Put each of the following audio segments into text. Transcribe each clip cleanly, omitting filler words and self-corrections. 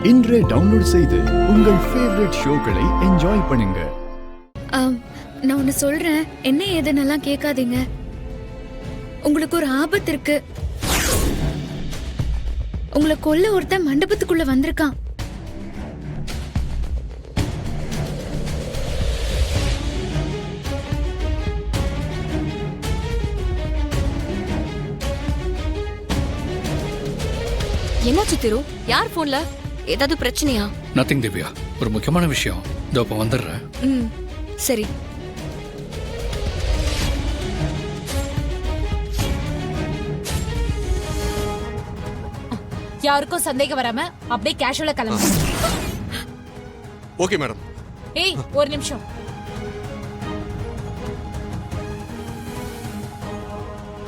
இன்றே டவுன்லோட் செய்து உங்கள் ஃபேவரட் ஷோக்களை என்ஜாய் பண்ணுங்க. நான் ஒன்னு சொல்றேன், என்ன ஏதுன்னெல்லாம் கேட்காதீங்க. உங்களுக்கு ஒரு ஆபத்து இருக்கு. உங்களை கொல்ல ஒருத்தன் மண்டபத்துக்குள்ள வந்திருக்கான். என்னாச்சு திரு? யார் போன்ல? ஏதாவது பிரச்சனையா? நத்திங் திவ்யா, ஒரு முக்கியமான விஷயம். இதோ இப்ப வந்துடுறேன். சரி. யாருக்கும் சந்தேகம் வராம அப்படியே கேஷுவலா கிளம்பு. Okay madam. ஏய், ஒரு நிமிஷம்.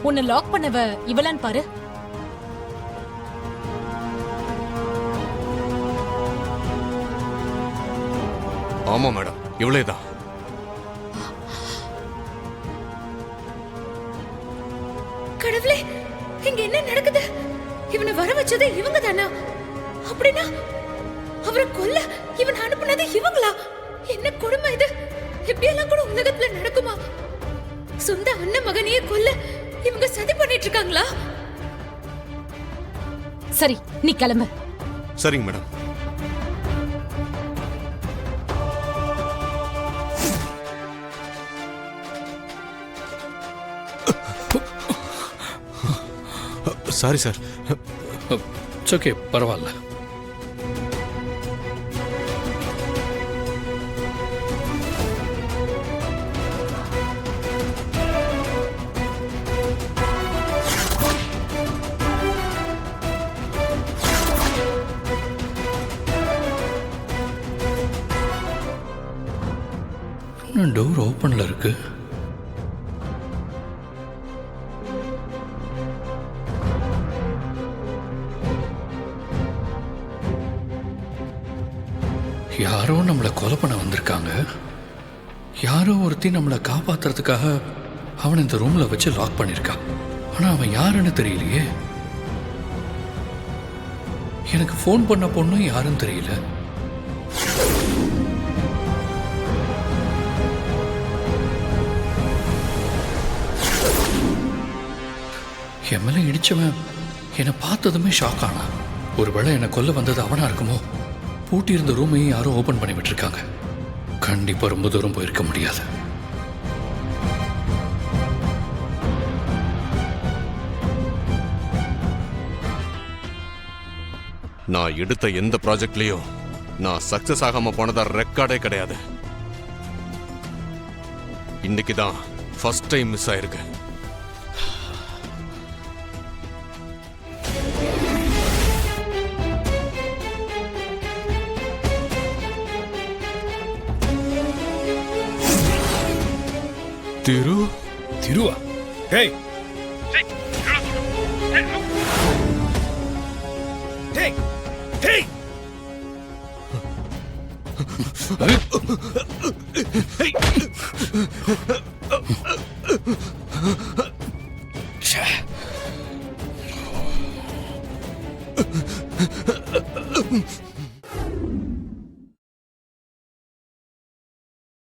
உன்னை லாக் பண்ணவ இவளான்னு பாரு. ஆமா மேடம், இவ்வளவுதான். கடவுளே, இங்க என்ன நடக்குது? இவனை வர வச்சது இவங்க தானா? அப்படின்னா அவரை கொல்ல இவன் அனுப்புனது இவங்களா? என்ன கொடுமை இது! இப்படியெல்லாம் கூட உலகத்துல நடக்குமா? சொந்த அண்ணன் மகனையே கொல்ல இவங்க சதி பண்ணிட்டு இருக்காங்களா? சரி, நீ கிளம்பு. சரிங்க மேடம். Sorry sir. ஓகே, பரவாயில்ல. டோர் ஓப்பன்ல இருக்கு. யாரோ நம்மளை கொலை பண்ண வந்திருக்காங்க. யாரோ ஒருத்தி நம்மளை காப்பாத்துறதுக்காக அவன் இந்த ரூம்ல வச்சு லாக் பண்ணிருக்கான். ஆனா அவன் யாருன்னு தெரியலையே. எனக்கு ஃபோன் பண்ண பொண்ணும் யாருன்னு தெரியல. என் மேல இடிச்சவன் என்னை பார்த்ததுமே ஷாக் ஆனான். ஒருவேளை என்னை கொல்ல வந்தது அவனா இருக்குமோ? பூட்டி இருந்த ரூமையும் யாரும் ஓபன் பண்ணி விட்டுருக்காங்க. கண்டிப்பா ரொம்ப தூரம் போயிருக்க முடியாது. நான் எடுத்த எந்த ப்ராஜெக்ட்லயும் நான் சக்சஸ் ஆகாம போனதா ரெக்கார்டே கிடையாது. இன்னைக்கு தான் ஃபர்ஸ்ட் டைம் மிஸ் ஆயிருக்கு. திரு திருவா? டேய் டேய் டேய்